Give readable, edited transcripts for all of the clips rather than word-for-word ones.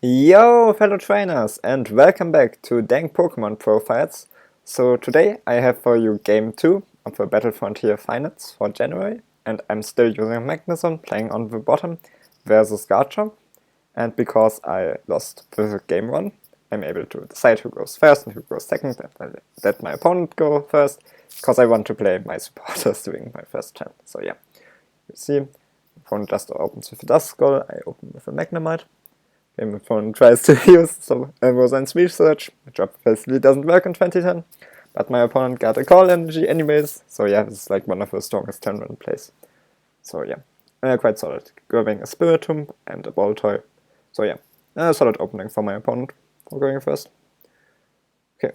Yo, fellow trainers, and welcome back to Dang Pokemon Profiles. So today I have for you Game 2 of the Battle Frontier Finals for January, and I'm still using magnezone, playing on the bottom versus garchomp. And because I lost the game 1, I'm able to decide who goes first and who goes second, and I let my opponent go first, because I want to play my supporters during my first turn. So yeah, you see, the opponent just opens with a Duskull, I open with a Magnemite. Game opponent tries to use some Amazon's research, which obviously doesn't work in 2010, but my opponent got a call energy anyways, so yeah, this is like one of the strongest 10-run plays. So yeah, quite solid. Grabbing a Spiritomb and a Boltoy. So yeah, a solid opening for my opponent for going first. Okay,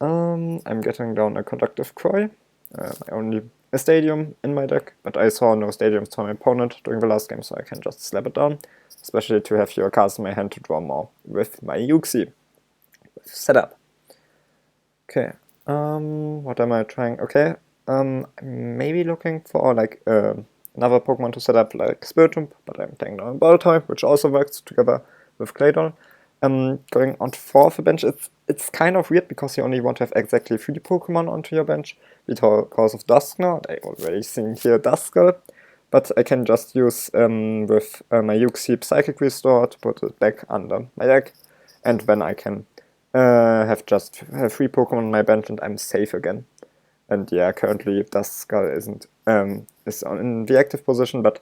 I'm getting down a Conductive Croy, my only stadium in my deck, but I saw no stadiums for my opponent during the last game, so I can just slap it down, especially to have your cards in my hand to draw more with my Yuxi setup. Okay, what am I trying? Okay, I'm maybe looking for like another Pokemon to set up like Spiritomb, but I'm taking down Boltoy, which also works together with Claydol. Going onto 4 of the bench, it's kind of weird because you only want to have exactly 3 Pokemon onto your bench because of Dusknoir. I already seen here Duskull, but I can just use with my Uxie Psychic Restore to put it back under my deck, and then I can have just 3 Pokemon on my bench and I'm safe again. And yeah, currently Duskull isn't is in the active position, but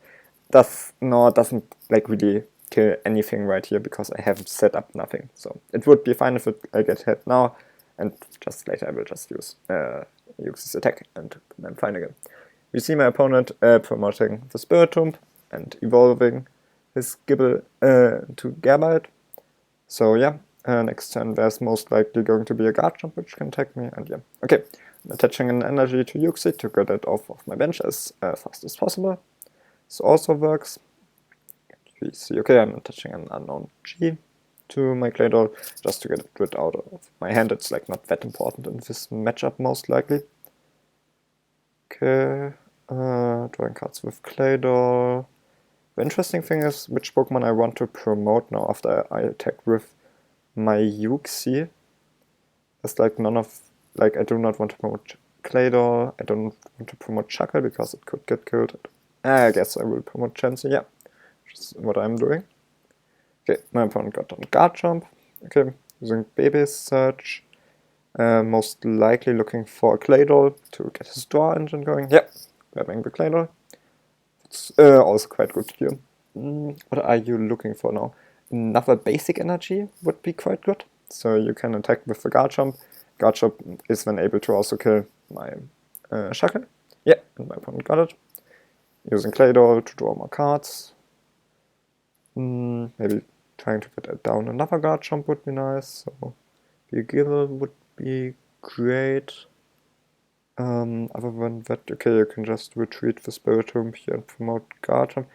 Dusknoir doesn't like really kill anything right here because I haven't set up nothing. So it would be fine if I get hit now, and just later I will just use this attack and I'm fine again. We see my opponent promoting the Spiritomb and evolving his Gibble to Gabite. So yeah, next turn there's most likely going to be a Garchomp which can attack me, and yeah. Okay, I'm attaching an energy to Yuxi to get it off of my bench as fast as possible. This also works. We see, okay, I'm attaching an unknown G to my Claydol just to get it out of my hand. It's like not that important in this matchup most likely. Okay, drawing cards with Claydol. The interesting thing is which Pokemon I want to promote now after I attack with my Yuxi. It's like none of, like I do not want to promote Claydol, I don't want to promote Chuckle because it could get killed. I guess I will promote Chansey, yeah, which is what I'm doing. Okay, my opponent got on Garchomp. Okay, using Baby Search. Most likely looking for a Claydol to get his draw engine going. Yeah, grabbing the Claydol. It's also quite good here. What are you looking for now? Another basic energy would be quite good. So you can attack with the Garchomp. Garchomp is then able to also kill my Shackle. Yeah, and my opponent got it. Using Claydol to draw more cards. Maybe trying to get down another Garchomp would be nice. So the Gibble would be great. Other than that, okay, you can just retreat the Spiritomb here and promote Garchomp.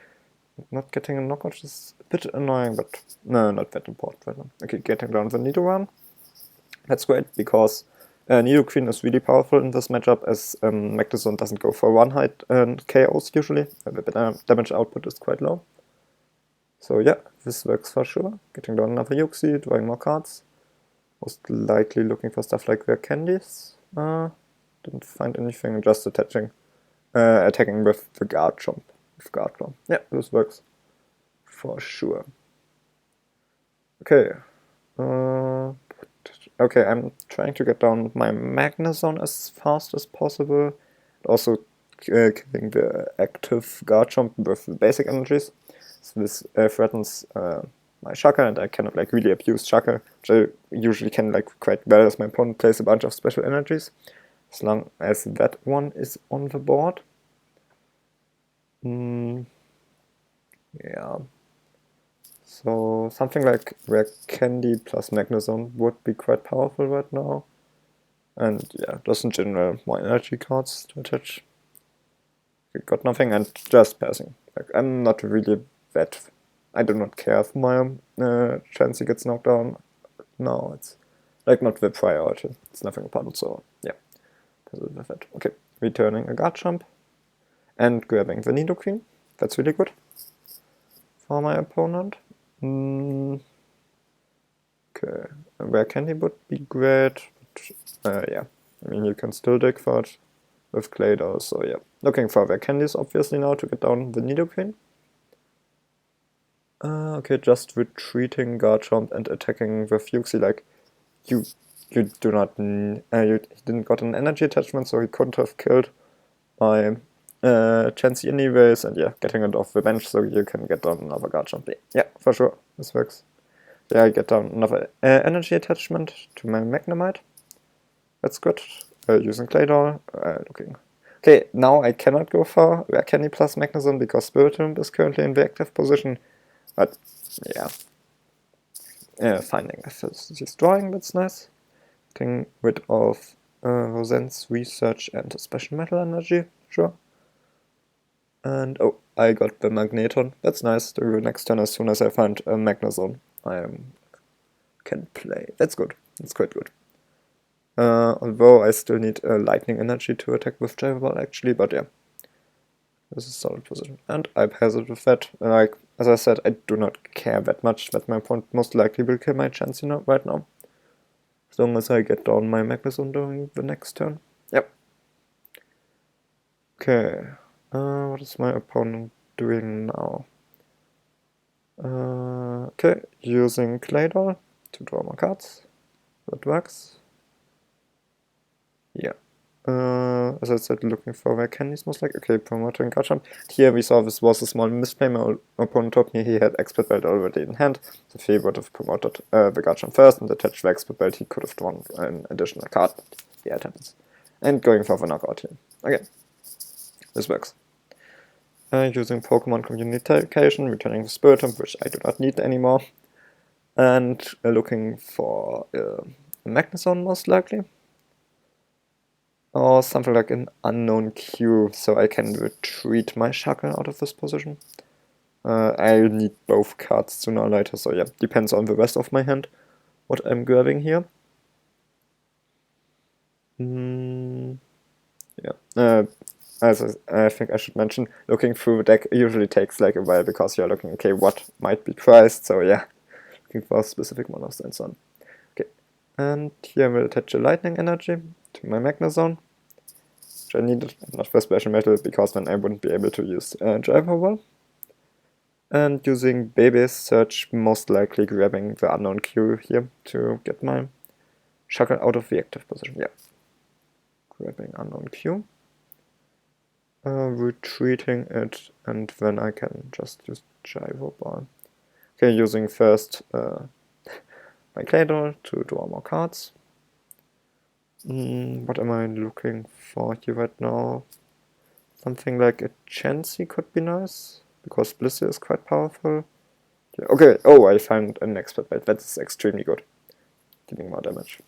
Not getting a knockout is a bit annoying, but no, not that important right now. Okay, getting down the Nidoran. That's great, because Nidoqueen is really powerful in this matchup, as magnezone doesn't go for one-hit KOs usually. The damage output is quite low. So yeah, this works for sure. Getting down another Yuxi, drawing more cards. Most likely looking for stuff like rare candies. Didn't find anything, just attaching, attacking with the Garchomp. Yeah, this works for sure. Okay. Okay, I'm trying to get down my magnezone as fast as possible. Also killing the active Garchomp with the basic energies. So this threatens my Shackle, and I cannot like really abuse Shackle, which I usually can like quite well as my opponent plays a bunch of special energies, as long as that one is on the board. Yeah. So something like Rare Candy plus Magnezone would be quite powerful right now. And yeah, just in general, more energy cards to attach. We got nothing and just passing. Like, I'm not really that... I do not care if my Chansey gets knocked down. No, it's like not the priority. It's nothing important, so yeah. With that. Okay, returning a Garchomp and grabbing the Nidoqueen. That's really good for my opponent. rare candy would be great, but yeah, I mean, you can still dig for it with clay doll, so yeah. Looking for rare candies, obviously, now to get down the Nidoqueen. Okay, just retreating Garchomp and attacking with Fuxi, like, you do not, he didn't got an energy attachment, so he couldn't have killed my Chansey anyways, and yeah, getting it off revenge so you can get down another Garchomp. Yeah, for sure, this works. Yeah, I get down another energy attachment to my Magnemite. That's good. Using Clay Doll, looking. Okay, now I cannot go for Rare Candy plus Magnezone because Spiritomb is currently in the active position, but yeah. Finding is destroying, that's nice. Getting rid of Rosen's research and special metal energy, sure. And oh, I got the magnezone. That's nice. The next turn, as soon as I find a magnezone, I can play. That's good. That's quite good. Although I still need lightning energy to attack with Gyro Ball, actually, but yeah. This is a solid position. And I pass it with that. Like, as I said, I do not care that much that my opponent most likely will kill my Chansey right now. As long as I get down my magnezone during the next turn. Yep. Okay. What is my opponent doing now? Okay, using Clay Doll to draw more cards. That works. Yeah. As I said, looking for rare candies most likely. Okay, promoting Garchomp. Here we saw this was a small misplay. My opponent told me he had Expert Belt already in hand. So if he would have promoted the Garchomp first and attached the Expert Belt, he could have drawn an additional card. Yeah, it happens. And going for the knockout here. Okay. This works. Using Pokemon Communication, returning the Spiritomb, which I do not need anymore. And looking for a Magnezone most likely. Or something like an unknown Q, so I can retreat my Shackle out of this position. I need both cards sooner or later, so yeah, depends on the rest of my hand, what I'm grabbing here. Yeah. As I think I should mention, looking through the deck usually takes like a while because you're looking, okay, what might be priced, so yeah, looking for specific monos and so on. Okay, and here I will attach a lightning energy to my Magnezone, which I needed, not for special metal, because then I wouldn't be able to use Gyro Ball. And using Baby's Search, most likely grabbing the unknown Q here to get my Shackle out of the active position, yeah. Grabbing unknown Q. Retreating it, and then I can just use Gyro Ball. Okay, using first my Clay Doll to draw more cards. What am I looking for here right now? Something like a Chansey could be nice, because Blissey is quite powerful. Yeah, okay, oh, I found an Expert Belt. That's extremely good. Dealing more damage.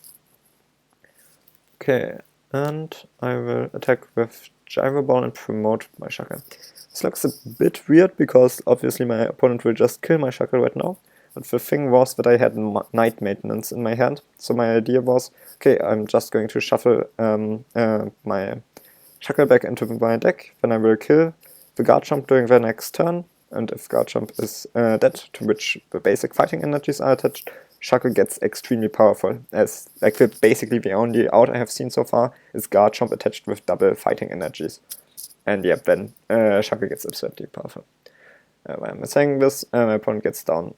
Okay, and I will attack with Gyro Ball and promote my Shackle. This looks a bit weird because obviously my opponent will just kill my Shackle right now. But the thing was that I had Night Maintenance in my hand, so my idea was, okay, I'm just going to shuffle my Shackle back into my deck, then I will kill the Garchomp during the next turn, and if Garchomp is dead, to which the basic fighting energies are attached, Shackle gets extremely powerful, as like basically the only out I have seen so far is Garchomp attached with double fighting energies. And yeah, then Shackle gets absurdly powerful. Why am I saying this? My opponent gets down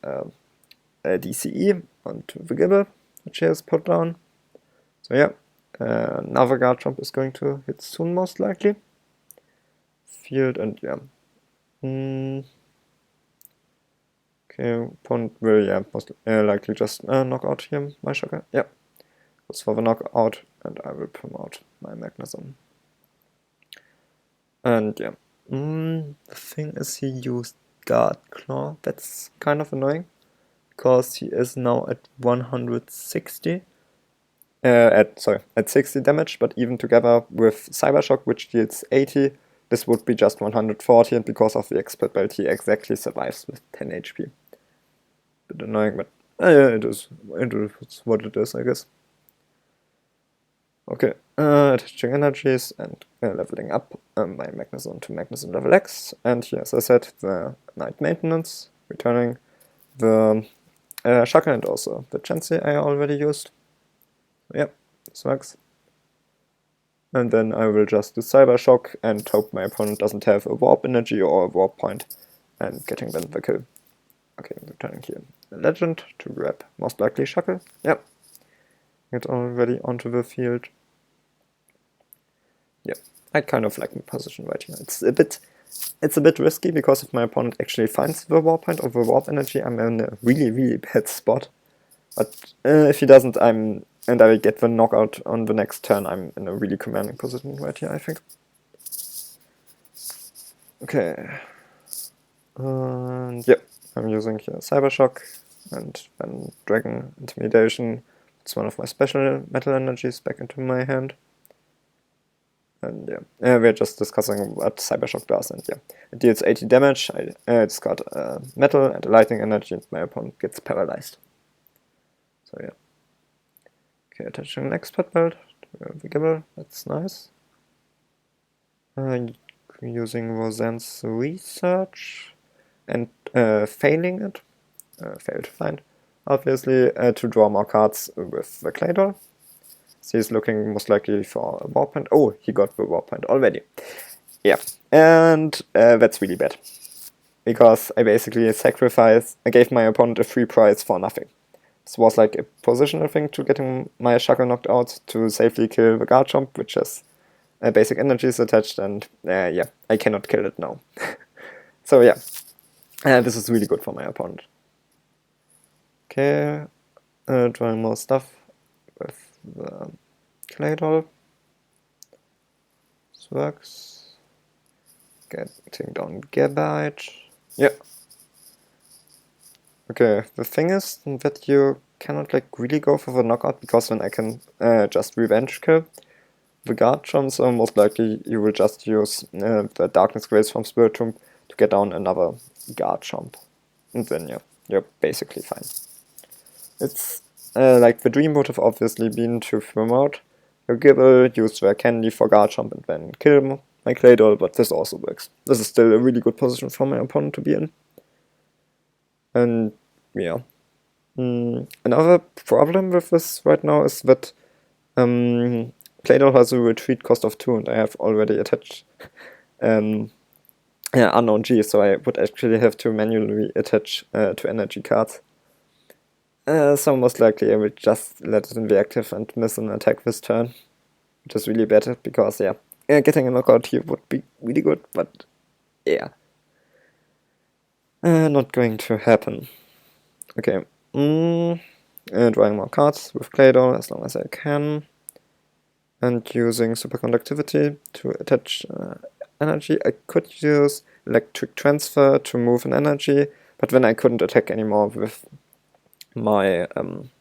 DCE onto the Gibble, which he has put down. So yeah, another Garchomp is going to hit soon most likely. Field and yeah. Okay, opponent will yeah most likely just knock out here my Shackle. Yeah, goes for the knockout, and I will promote my Magnezone. And yeah, the thing is he used Guard Claw. That's kind of annoying because he is now at 160. At 60 damage, but even together with Cyber Shock, which deals 80, this would be just 140, and because of the Expert Belt, he exactly survives with 10 HP. Bit annoying, but yeah, it is what it is, I guess. Okay, attaching energies and leveling up my Magnezone to Magnezone level X, and here, as I said, the Night Maintenance, returning the Shackle and also the Chansey I already used. Yeah, this works. And then I will just do Cyber Shock and hope my opponent doesn't have a Warp Energy or a Warp Point and getting then the kill. Okay, returning here a Legend to grab most likely Shackle. Yep. Get already onto the field. Yeah, I kind of like my position right here. It's a bit risky because if my opponent actually finds the Warp Point or the Warp Energy, I'm in a really bad spot. But if he doesn't, and I get the knockout on the next turn, I'm in a really commanding position right here, I think. Okay. And yeah, I'm using here Cyber Shock and then Dragon Intimidation. It's one of my special metal energies back into my hand. And yeah, we're just discussing what Cyber Shock does, and yeah, it deals 80 damage. It's got metal and a lightning energy, and my opponent gets paralyzed. So yeah. Okay, attaching an expert belt to the Gibble, that's nice. Using Roseanne's research and failing it, failed to find, obviously, to draw more cards with the Claydol. So he's looking most likely for a Warp Point. Oh, he got the Warp Point already. Yeah, and that's really bad. Because I basically I gave my opponent a free prize for nothing. This was like a positional thing to getting my Shackle knocked out to safely kill the garchomp, which has basic energies attached, and yeah, I cannot kill it now. So yeah, this is really good for my opponent. Okay, drawing more stuff with the Claydol. This works. Getting down Gabite. Yeah. Okay, the thing is that you cannot like really go for the knockout because then I can just revenge kill the garchomp, so most likely you will just use the Darkness Grace from Spirit Tomb to get down another garchomp. And then yeah, you're basically fine. It's like the dream would have obviously been to promote your Gibble, use their candy for garchomp and then kill my Claydol, but this also works. This is still a really good position for my opponent to be in. And yeah. Another problem with this right now is that Claydol has a retreat cost of 2 and I have already attached unknown G, so I would actually have to manually attach 2 energy cards. So most likely I will just let it in the active and miss an attack this turn, which is really bad because yeah, getting a knockout here would be really good, but yeah. Not going to happen. Okay. Drawing more cards with Claydol as long as I can. And using superconductivity to attach energy. I could use electric transfer to move an energy, but then I couldn't attack anymore with my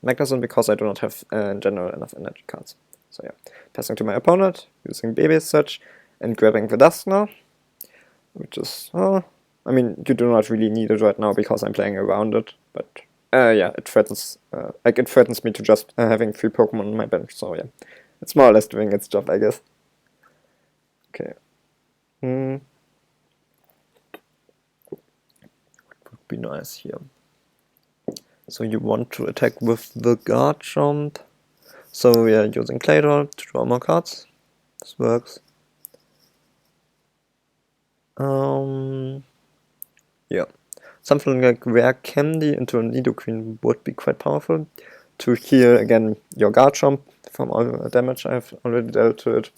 magnezone because I do not have in general enough energy cards. So yeah, passing to my opponent, using Baby Search and grabbing the Dust now, which is, I mean, you do not really need it right now because I'm playing around it, but yeah, it threatens me to just having 3 Pokemon on my bench, so yeah. It's more or less doing its job, I guess. Okay. What would be nice here? So you want to attack with the Garchomp. So we are using Claydol to draw more cards. This works. Yeah. Something like Rare Candy into a Nidoqueen would be quite powerful. To heal again your Garchomp from all the damage I've already dealt to it.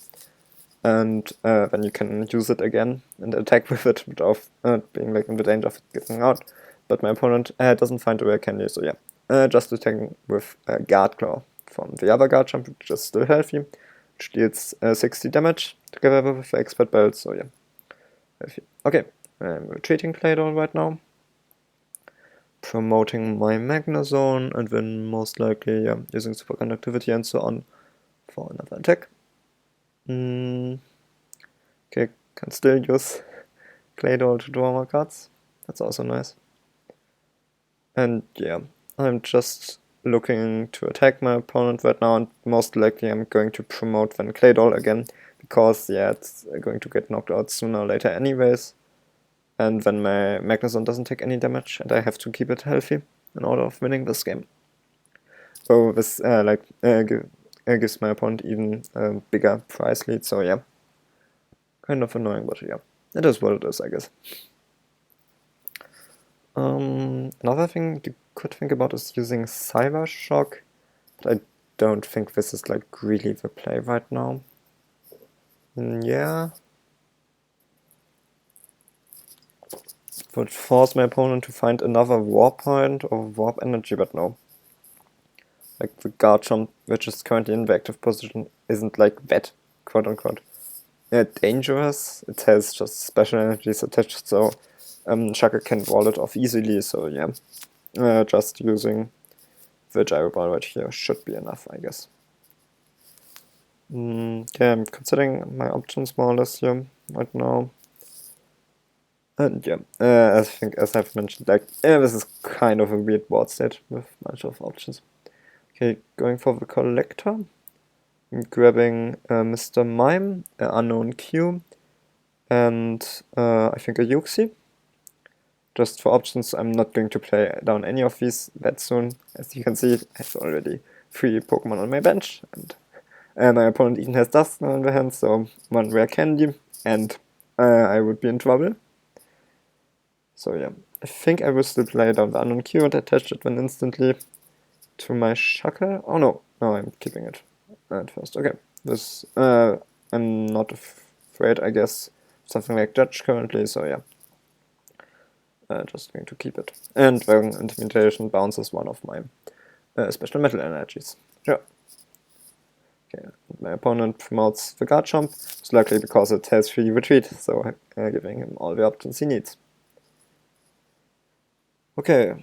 And then you can use it again and attack with it without being like in the danger of it getting out. But my opponent doesn't find a Rare Candy, so yeah. Just attacking with Guard Claw from the other Garchomp, which is still healthy, which deals 60 damage together with the Expert Belt, so yeah. Healthy. Okay, I'm retreating Claydol right now. Promoting my magnezone and then most likely using superconductivity and so on for another attack. Okay, can still use Claydol to draw more cards. That's also nice. And yeah, I'm just looking to attack my opponent right now, and most likely I'm going to promote then Claydol again, because yeah, it's going to get knocked out sooner or later anyways. And then my magnezone doesn't take any damage and I have to keep it healthy. in order of winning this game. So this gives my opponent even a bigger price lead, so yeah. Kind of annoying, but yeah. It is what it is, I guess. Another thing you could think about is using Cyber Shock, but I don't think this is like really the play right now. Yeah. Would force my opponent to find another warp point or warp energy, but no. Like the garchomp, which is currently in the active position, isn't like that, quote unquote. Dangerous. It has just special energies attached, so Shaka can wall it off easily, so yeah. Just using the gyro ball right here should be enough, I guess. Yeah, I'm considering my options more or less here right now. And yeah, I think as I've mentioned, like, this is kind of a weird board state with a bunch of options. Okay, going for the collector. I'm grabbing Mr. Mime, unknown Q, and I think a Yuxi. Just for options, I'm not going to play down any of these that soon. As you can see, I have already 3 Pokemon on my bench, and my opponent even has Dust now in the hand, so 1 rare candy, and I would be in trouble. So yeah, I think I will still play down the unknown Q and attach it then instantly to my Shaka. Oh no, I'm keeping it at first. Okay, this, I'm not afraid, I guess, something like Judge currently, so yeah. Just going to keep it. And Dragon Intimidation bounces one of my special metal energies. Sure. Okay, my opponent promotes the garchomp, it's likely because it has 3 retreat, so giving him all the options he needs. Okay,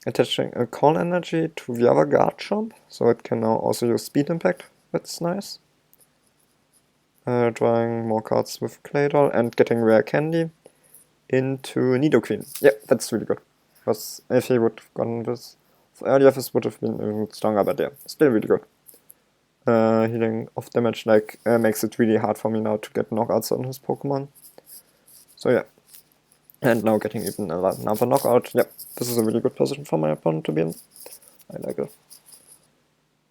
attaching a call energy to the other garchomp, so it can now also use speed impact, that's nice. Drawing more cards with Claydol and getting rare candy into Nidoqueen. Yeah, that's really good. Because if he would have gotten this earlier, this would have been even stronger, but yeah, still really good. Healing off damage makes it really hard for me now to get knockouts on his Pokemon. So yeah. And now getting even another knockout. Yep, this is a really good position for my opponent to be in. I like it.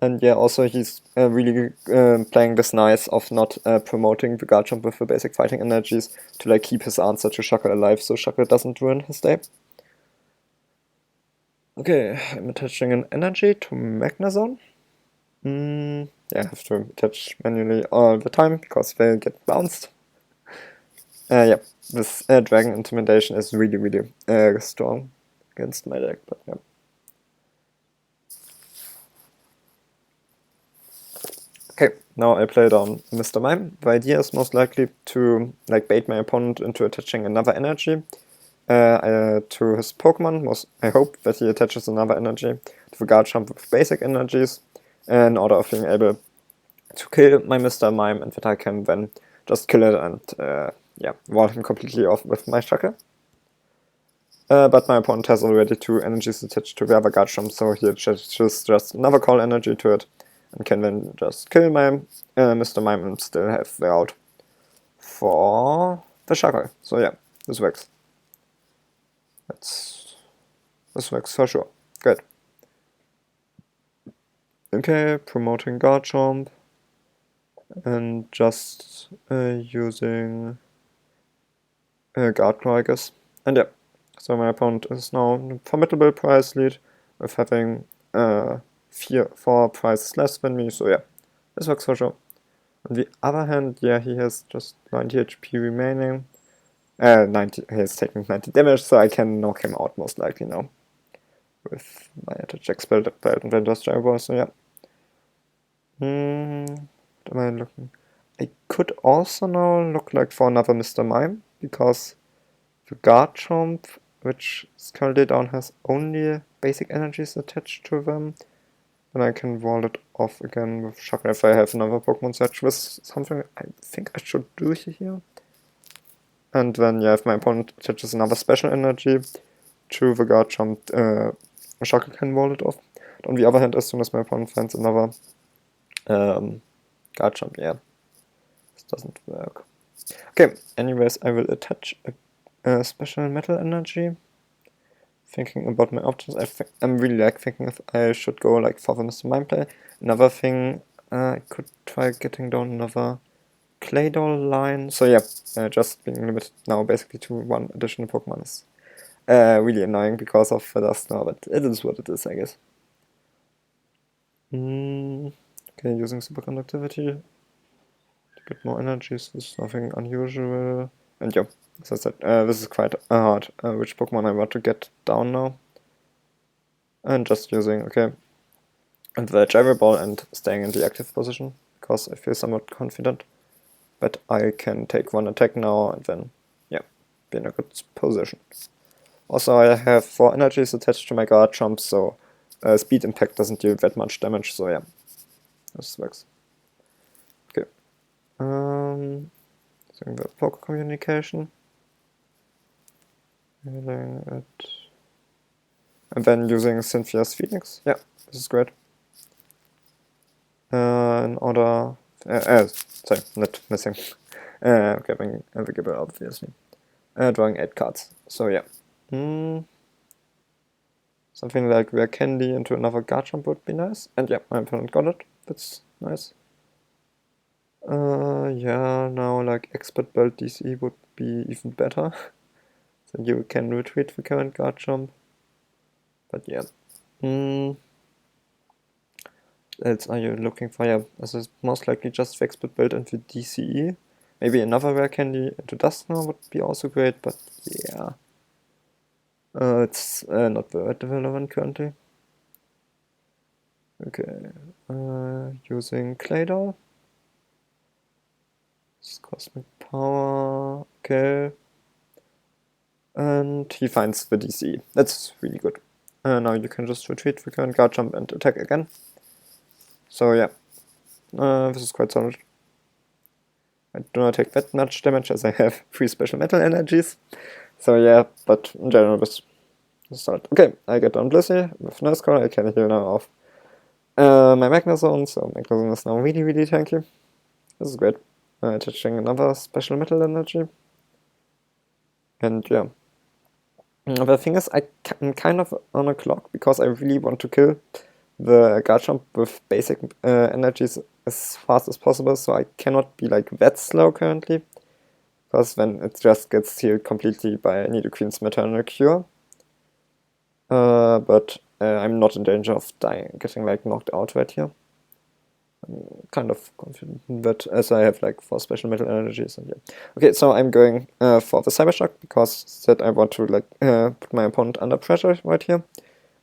And yeah, also he's really playing this nice of not promoting the Garchomp with the basic fighting energies to like keep his answer to Shaka alive so Shaka doesn't ruin his day. Okay, I'm attaching an energy to magnezone. Yeah, I have to attach manually all the time because they get bounced. Yeah, this Dragon Intimidation is really strong against my deck, but yeah. Okay, now I play down Mr. Mime. The idea is most likely to like bait my opponent into attaching another energy to his Pokemon. I hope that he attaches another energy to the Garchomp with basic energies in order of being able to kill my Mr. Mime, and that I can then just kill it and wall him completely off with my Shaka. But my opponent has already 2 energies attached to the other Garchomp, so he attaches just another call energy to it and can then just kill my Mr. Mime and still have the out for the Shaka. So yeah, this works. This works for sure. Good. Okay, promoting Garchomp and just using Guard Claw, I guess. And yeah, so my opponent is now in a formidable price lead with having 4 prices less than me, so yeah, this works for sure. On the other hand, yeah, he has just 90 HP remaining. He is taking 90 damage, so I can knock him out most likely now. With my attach expert and Vendor's Gyro, so yeah. What am I looking? I could also now look like for another Mr. Mime, because the Garchomp, which is currently down, has only basic energies attached to them. And I can wall it off again with Shaka if I have another Pokemon Search. This is something I think I should do here. And then, yeah, if my opponent attaches another special energy to the Garchomp, Shaka can wall it off. But on the other hand, as soon as my opponent finds another Garchomp, yeah, this doesn't work. Okay, anyways, I will attach a special metal energy. thinking about my options. I'm really like thinking if I should go like for the Mr. Mime play. Another thing, I could try getting down another Clay Doll line. So yeah, just being limited now basically to one additional Pokemon is really annoying because of the dust now, but it is what it is, I guess. Okay, using superconductivity to get more energies. This is nothing unusual. And yeah, as I said, this is quite hard. Which Pokemon I want to get down now. And just using, okay, and the Gyro Ball and staying in the active position, because I feel somewhat confident that I can take one attack now and then, yeah, be in a good position. Also, I have 4 energies attached to my garchomp, so speed impact doesn't do that much damage, so yeah, this works. Okay. Using the Poke Communication. Healing it. And then using Cynthia's Phoenix. Yeah, this is great. In order... sorry, not missing. Getting Invigable, obviously. Drawing 8 cards. So yeah. Something like Rare Candy into another Garchomp would be nice. And yeah, my opponent got it. That's nice. Yeah, now like Expert Belt DC would be even better. So you can retreat the current Garchomp. But yeah. What else are you looking for? Yeah, this is most likely just Expert Belt into DCE. Maybe another Rare Candy into Dusknoir would be also great, but yeah. It's not very relevant currently. Okay, using Claydol. Cosmic Power, okay. And he finds the DC. That's really good. Now you can just retreat the current Garchomp and attack again. So yeah, this is quite solid. I do not take that much damage as I have 3 special metal energies. So yeah, but in general this is solid. Okay, I get down Blissey with Nurse Call. I can heal now off my magnezone, so magnezone is now really, really tanky. This is great. Attaching another special metal energy. And yeah. The thing is, I'm kind of on a clock because I really want to kill the Garchomp with basic energies as fast as possible, so I cannot be like that slow currently, because then it just gets healed completely by Nidoqueen's Maternal Cure. But I'm not in danger of dying, getting like knocked out right here. I'm kind of confident that as I have like 4 special metal energies and yeah. Okay, so I'm going for the Cyber Shock because that I want to like put my opponent under pressure right here.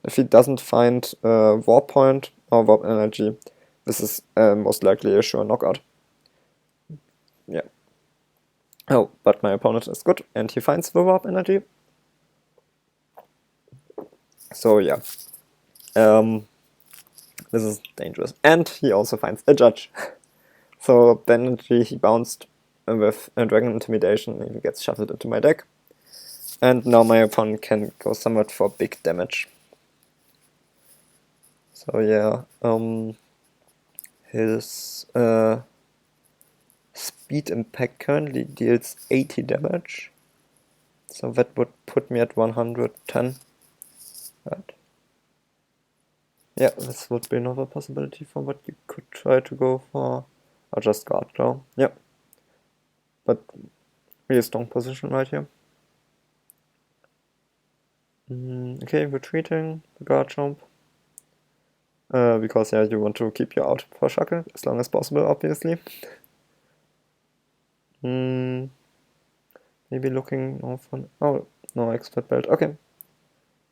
If he doesn't find Warp Point or Warp Energy, this is most likely a sure knockout. Yeah. Oh, but my opponent is good and he finds the Warp Energy. So yeah. This is dangerous. And he also finds a Judge. So the energy he bounced with Dragon Intimidation, he gets shuffled into my deck. And now my opponent can go somewhat for big damage. So yeah, his speed impact currently deals 80 damage. So that would put me at 110. Right. Yeah, this would be another possibility for what you could try to go for. Or just Guard Claw. Yeah. But really strong position right here. Okay, retreating the Garchomp. Because yeah, you want to keep your out for Shackle as long as possible, obviously. Maybe looking now for... Oh, no Expert Belt. Okay.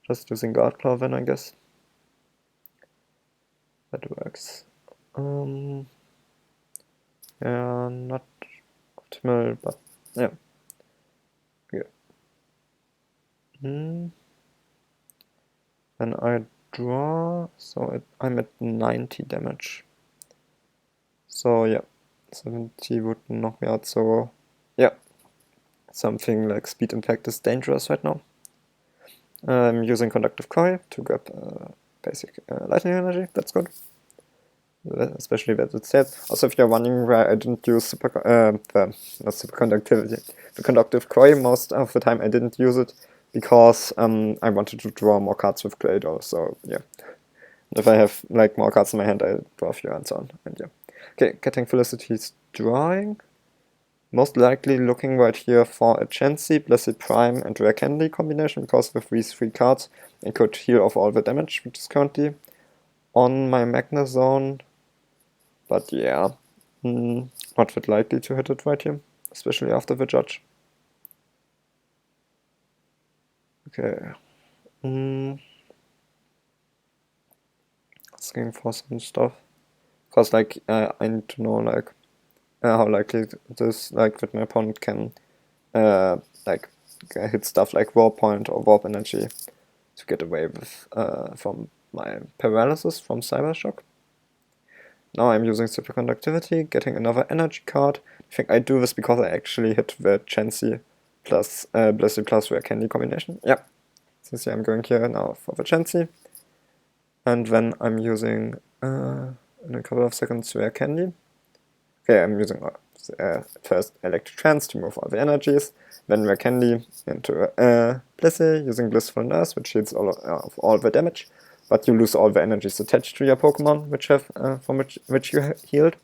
Just using Guard Claw then, I guess. That works. Yeah, not optimal, but yeah. Yeah. Then I draw, so I'm at 90 damage. So yeah, 70 would knock me out, so yeah. Something like Speed Impact is dangerous right now. I'm using Conductive Coil to grab basic lightning energy, that's good. Especially that it's dead. Also, if you're wondering why I didn't use not superconductivity, the conductive coil most of the time I didn't use it because I wanted to draw more cards with Claydol, so yeah. If I have like more cards in my hand, I'll draw a few and so on, and yeah. Okay, getting Felicity's drawing. Most likely looking right here for a Chansey, Blessed Prime, and Rare Candy combination, because with these 3 cards I could heal off all the damage, which is currently on my magnezone. But yeah, not that likely to hit it right here, especially after the judge. Okay. Asking for some stuff. Because like I need to know like how likely it is like that my opponent can like hit stuff like Warp Point or Warp Energy to get away with from my paralysis from Cyber Shock. Now I'm using Superconductivity, getting another energy card. I think I do this because I actually hit the Chansey plus Blessed plus Rare Candy combination. Yeah. Since I'm going here now for the Chansey. And then I'm using in a couple of seconds Rare Candy. Okay, I'm using first Electric Trance to move all the energies, then Rare Candy into Blissey, using Blissful Nurse, which heals all the damage, but you lose all the energies attached to your Pokemon, which have from which you healed.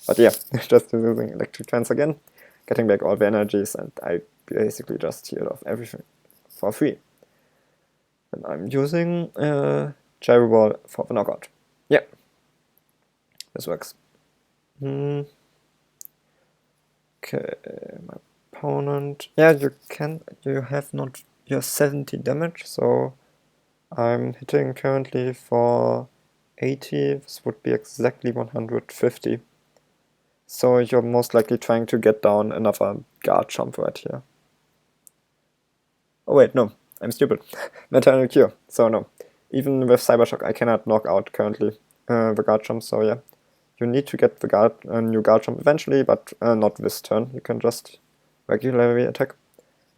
But yeah, just using Electric Trance again, getting back all the energies, and I basically just healed off everything for free. And I'm using Gyro Ball for the knockout. Yeah, this works. Okay, my opponent. Yeah, you have not your 70 damage, so I'm hitting currently for 80. This would be exactly 150. So you're most likely trying to get down another garchomp right here. Oh wait, no, I'm stupid. Maternal Cure, so no. Even with Cyber Shock I cannot knock out currently the garchomp, so yeah. You need to get the new Garchomp eventually, but not this turn. You can just regularly attack.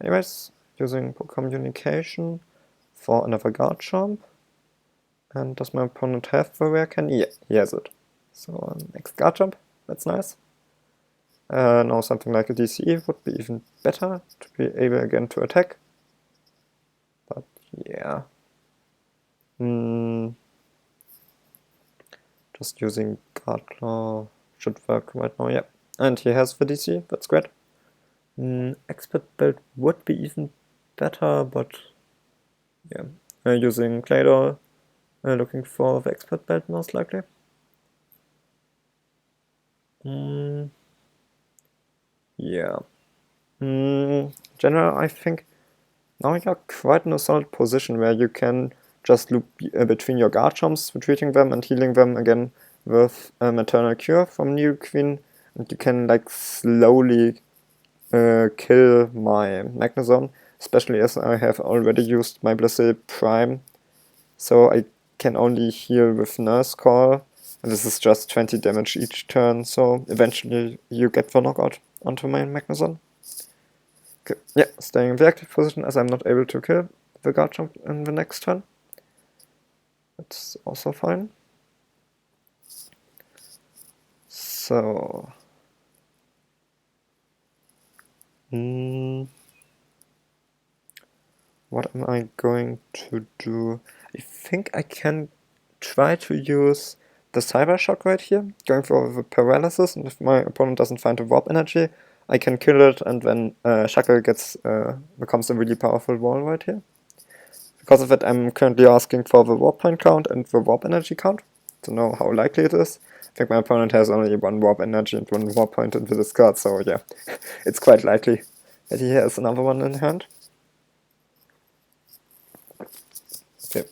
Anyways, using Communication for another Garchomp. And does my opponent have the Rare Candy? Yeah, he has it. So next Garchomp, that's nice. Now something like a DCE would be even better to be able again to attack. But yeah. Just using Guard Claw should work right now, yeah. And he has the DC, that's great. Expert Belt would be even better, but yeah. Using Claydol, looking for the Expert Belt most likely. Yeah. General, I think now you're quite in a solid position where you can just loop between your Garchomps, retreating them and healing them again with Maternal Cure from New Queen, and you can like slowly kill my magnezone, especially as I have already used my Blissey Prime, so I can only heal with Nurse Call, and this is just 20 damage each turn, so eventually you get the knockout onto my magnezone. Okay. Yeah, staying in the active position as I'm not able to kill the Garchomp in the next turn. That's also fine. So what am I going to do? I think I can try to use the Cyber Shock right here, going for the paralysis, and if my opponent doesn't find a Warp Energy, I can kill it, and then Shackle becomes a really powerful wall right here. Because of it, I'm currently asking for the Warp Point count and the Warp Energy count, to know how likely it is. I think my opponent has only 1 Warp Energy and 1 Warp Point into this card, so yeah, it's quite likely that he has another one in hand. Okay.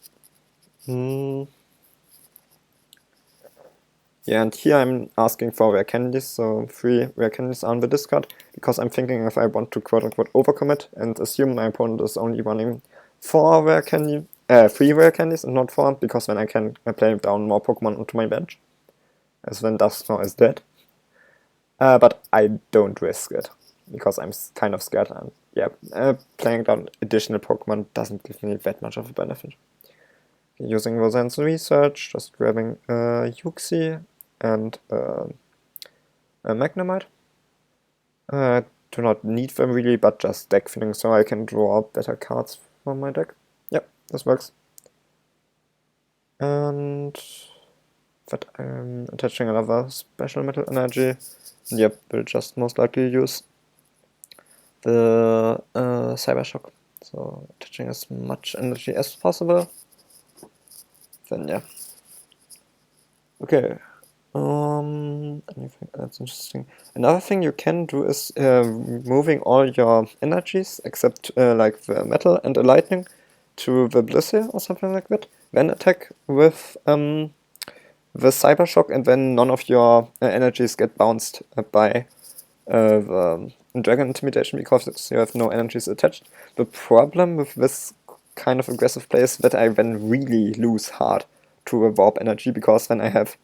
Yeah, and here I'm asking for Rare Candies, so 3 Rare Candies on the discard, because I'm thinking if I want to quote-unquote overcommit and assume my opponent is only running 3 Rare Candies and not 4, because then I can play down more Pokemon onto my bench, as when Dusknoir is dead. But I don't risk it, because I'm kind of scared, and yeah, playing down additional Pokemon doesn't give me that much of a benefit. Using Roseanne's Research, just grabbing Yuxi and a Magnemite. Do not need them really, but just deck filling so I can draw better cards for my deck. Yep, this works. And that I'm attaching another special metal energy. Yep, we'll just most likely use the Cyber Shock. So attaching as much energy as possible. Then yeah. Okay. Anything that's interesting? Another thing you can do is moving all your energies except like the metal and the lightning to the Blissey or something like that. Then attack with the Cyber Shock, and then none of your energies get bounced by the Dragon Intimidation because you have no energies attached. The problem with this kind of aggressive play is that I then really lose hard to a warp energy, because then I have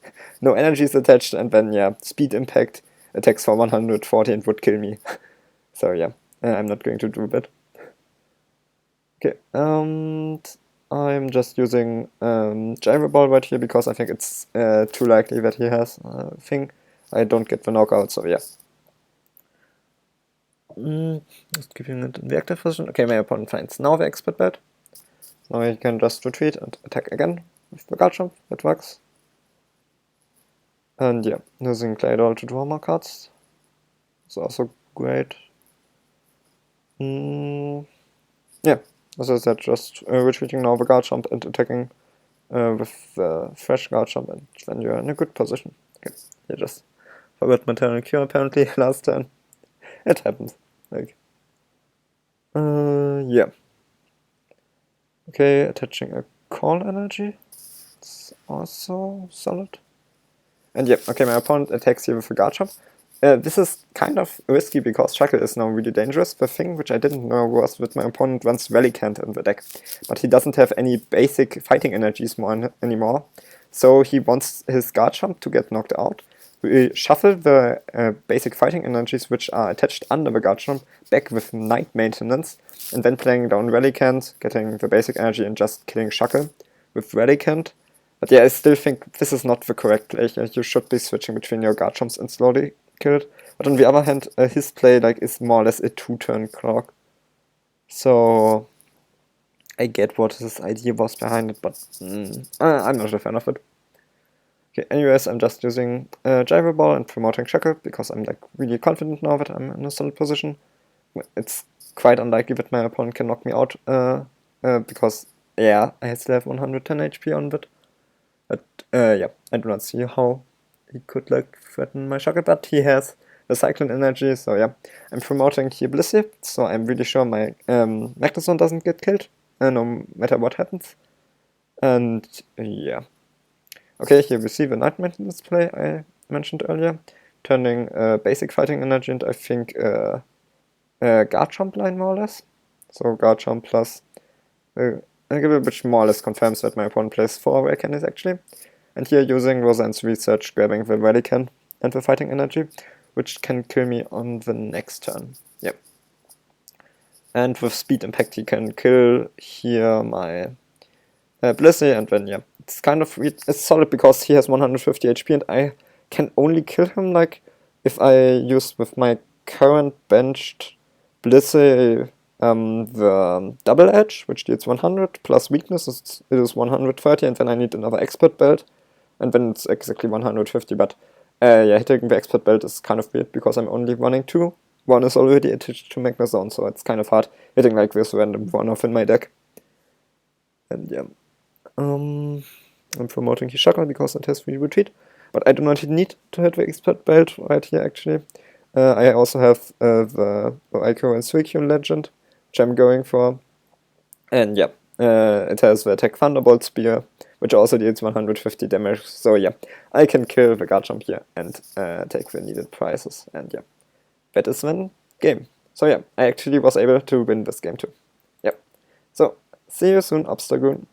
no energies attached, and then yeah, speed impact attacks for 140 and would kill me. So yeah, I'm not going to do that. Okay, and I'm just using Gyro Ball right here because I think it's too likely that he has a thing. I don't get the knockout, so yeah. Just keeping it in the active position. Okay, my opponent finds now the expert belt. Now he can just retreat and attack again with the garchomp. That works. And yeah, using Claydol to draw more cards is also great. Yeah, as I said, just retreating now the garchomp and attacking with the fresh garchomp, and then you're in a good position. Okay, you just forgot maternal cure apparently last turn. It happens. Like, yeah. Okay, attaching a call energy. It's also solid. And yeah, okay, my opponent attacks here with a garchomp. This is kind of risky because Shackle is now really dangerous. The thing which I didn't know was that my opponent runs Relicant in the deck, but he doesn't have any basic fighting energies anymore. So he wants his Garchomp to get knocked out. We shuffle the basic fighting energies which are attached under the Garchomp back with Night Maintenance, and then playing down Relicant, getting the basic energy and just killing Shackle with Relicant. But yeah, I still think this is not the correct play. You should be switching between your Garchomps and slowly kill it. But on the other hand, his play like is more or less a 2-turn clock. So I get what his idea was behind it, but I'm not a fan of it. Okay, anyways, I'm just using Gyro Ball and promoting Shackle because I'm like really confident now that I'm in a solid position. It's quite unlikely that my opponent can knock me out because yeah, I still have 110 HP on that. But yeah, I do not see how he could like threaten my Shackle, but he has the Cyclone energy, so yeah. I'm promoting here Blissey, so I'm really sure my magnezone doesn't get killed, no matter what happens. And yeah. Okay, here we see the Night Maintenance play I mentioned earlier, turning basic fighting energy and I think Garchomp line more or less. So Garchomp plus which more or less confirms that my opponent plays 4 rare candies actually. And here using Roseanne's research, grabbing the Relican and the fighting energy, which can kill me on the next turn. Yep. And with speed impact he can kill here my Blissey, and then yeah, it's kind of it's solid because he has 150 HP and I can only kill him like if I use with my current benched Blissey the double edge, which deals 100 plus weakness it is 130, and then I need another expert belt, and then it's exactly 150. But yeah, hitting the expert belt is kind of weird because I'm only running 2. One is already attached to magnezone, so it's kind of hard hitting like this random one-off in my deck. And yeah. I'm promoting Hishaka because it has free retreat, but I do not need to hit the expert belt right here actually. I also have the Aiko and Suicune legend, which I'm going for, and yeah, it has the attack Thunderbolt Spear, which also deals 150 damage, so yeah, I can kill the Garchomp here and take the needed prizes, and yeah, that is then game. So yeah, I actually was able to win this game too. Yep. So, see you soon, Obstagoon.